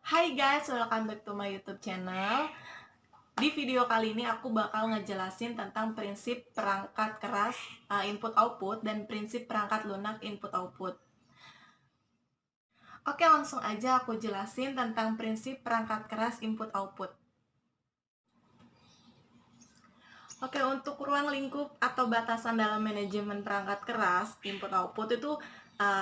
Hai guys, welcome back to my YouTube channel. Di video kali ini aku bakal ngejelasin tentang prinsip perangkat keras input output dan prinsip perangkat lunak input output. Oke, langsung aja aku jelasin tentang prinsip perangkat keras input output. Oke, untuk ruang lingkup atau batasan dalam manajemen perangkat keras input output itu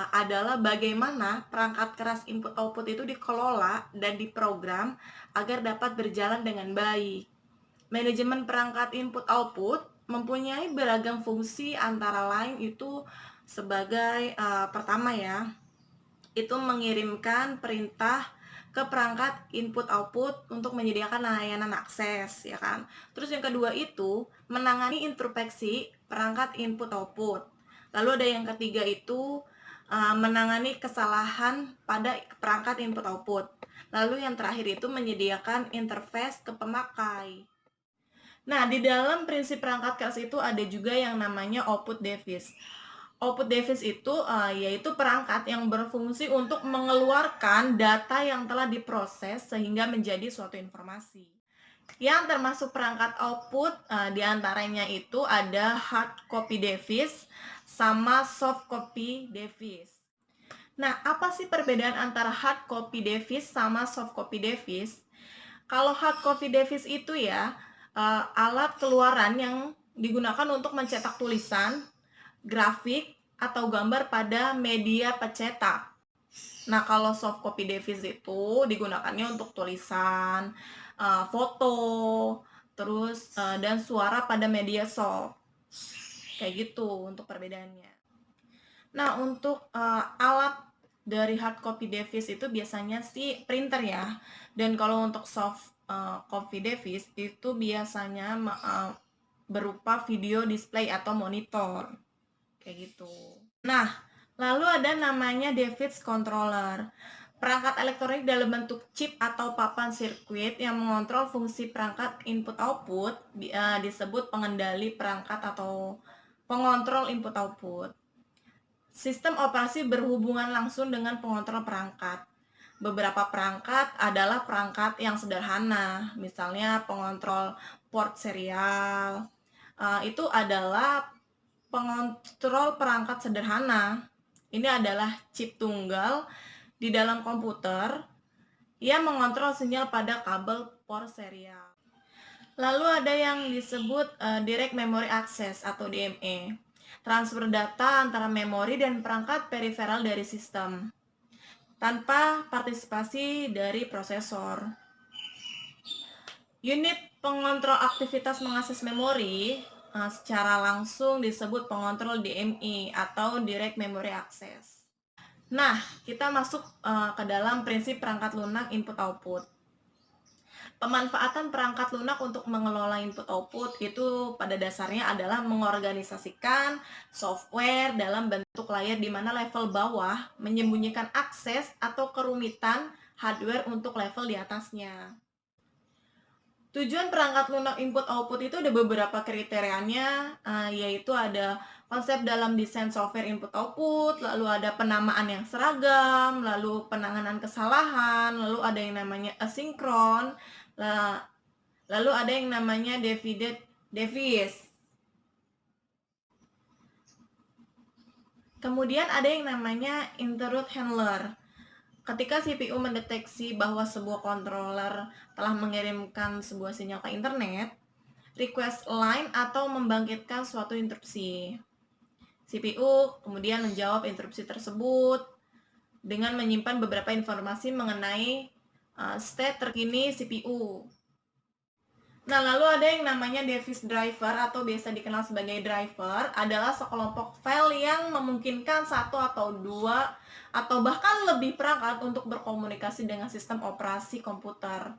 adalah bagaimana perangkat keras input output itu dikelola dan diprogram agar dapat berjalan dengan baik. Manajemen perangkat input output mempunyai beragam fungsi, antara lain itu sebagai pertama ya, itu mengirimkan perintah ke perangkat input output untuk menyediakan layanan akses, ya kan. Terus yang kedua itu menangani introspeksi perangkat input output. Lalu ada yang ketiga itu menangani kesalahan pada perangkat input output. Lalu yang terakhir itu menyediakan interface ke pemakai. Nah, di dalam prinsip perangkat keras itu ada juga yang namanya output device. Output device itu yaitu perangkat yang berfungsi untuk mengeluarkan data yang telah diproses sehingga menjadi suatu informasi. Yang termasuk perangkat output diantaranya itu ada hard copy device sama soft copy device. Nah, apa sih perbedaan antara hard copy device sama soft copy device? Kalau hard copy device itu ya alat keluaran yang digunakan untuk mencetak tulisan, grafik, atau gambar pada media pencetak. Nah, kalau soft copy device itu digunakannya untuk tulisan, foto, terus dan suara pada media soft. Kayak gitu untuk perbedaannya. Nah, untuk alat dari hard copy device itu biasanya sih printer ya. Dan kalau untuk soft copy device itu biasanya berupa video display atau monitor. Kayak gitu. Nah, lalu ada namanya device controller. Perangkat elektronik dalam bentuk chip atau papan sirkuit yang mengontrol fungsi perangkat input output disebut pengendali perangkat atau pengontrol input output. Sistem operasi berhubungan langsung dengan pengontrol perangkat. Beberapa perangkat adalah perangkat yang sederhana, misalnya pengontrol port serial. Itu adalah pengontrol perangkat sederhana. Ini adalah chip tunggal di dalam komputer yang mengontrol sinyal pada kabel port serial. Lalu ada yang disebut direct memory access atau DMA. Transfer data antara memori dan perangkat periferal dari sistem tanpa partisipasi dari prosesor. Unit pengontrol aktivitas mengakses memori secara langsung disebut pengontrol DMI atau Direct Memory Access. Nah, kita masuk ke dalam prinsip perangkat lunak input output. Pemanfaatan perangkat lunak untuk mengelola input output itu pada dasarnya adalah mengorganisasikan software dalam bentuk layer di mana level bawah menyembunyikan akses atau kerumitan hardware untuk level di atasnya. Tujuan perangkat lunak input output itu ada beberapa kriterianya, yaitu ada konsep dalam desain software input output, lalu ada penamaan yang seragam, lalu penanganan kesalahan, lalu ada yang namanya asinkron, lalu ada yang namanya divided device. Kemudian ada yang namanya interrupt handler. Ketika CPU mendeteksi bahwa sebuah controller telah mengirimkan sebuah sinyal ke internet, request line atau membangkitkan suatu interupsi. CPU kemudian menjawab interupsi tersebut dengan menyimpan beberapa informasi mengenai state terkini CPU. Nah, lalu ada yang namanya device driver atau biasa dikenal sebagai driver, adalah sekelompok file yang memungkinkan satu atau dua atau bahkan lebih perangkat untuk berkomunikasi dengan sistem operasi komputer.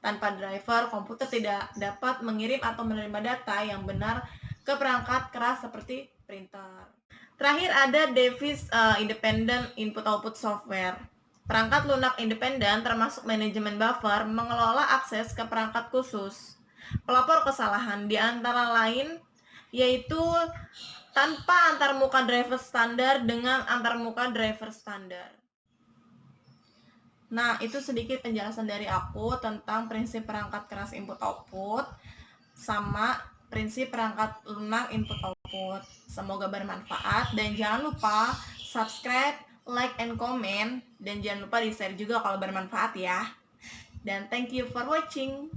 Tanpa driver, komputer tidak dapat mengirim atau menerima data yang benar ke perangkat keras seperti printer. Terakhir ada device independent input-output software. Perangkat lunak independen termasuk manajemen buffer mengelola akses ke perangkat khusus. Pelapor kesalahan di antara lain yaitu tanpa antarmuka driver standar dengan antarmuka driver standar. Nah, itu sedikit penjelasan dari aku tentang prinsip perangkat keras input output sama prinsip perangkat lunak input output. Semoga bermanfaat dan jangan lupa subscribe, like, and comment, dan jangan lupa di share juga kalau bermanfaat ya. Dan thank you for watching.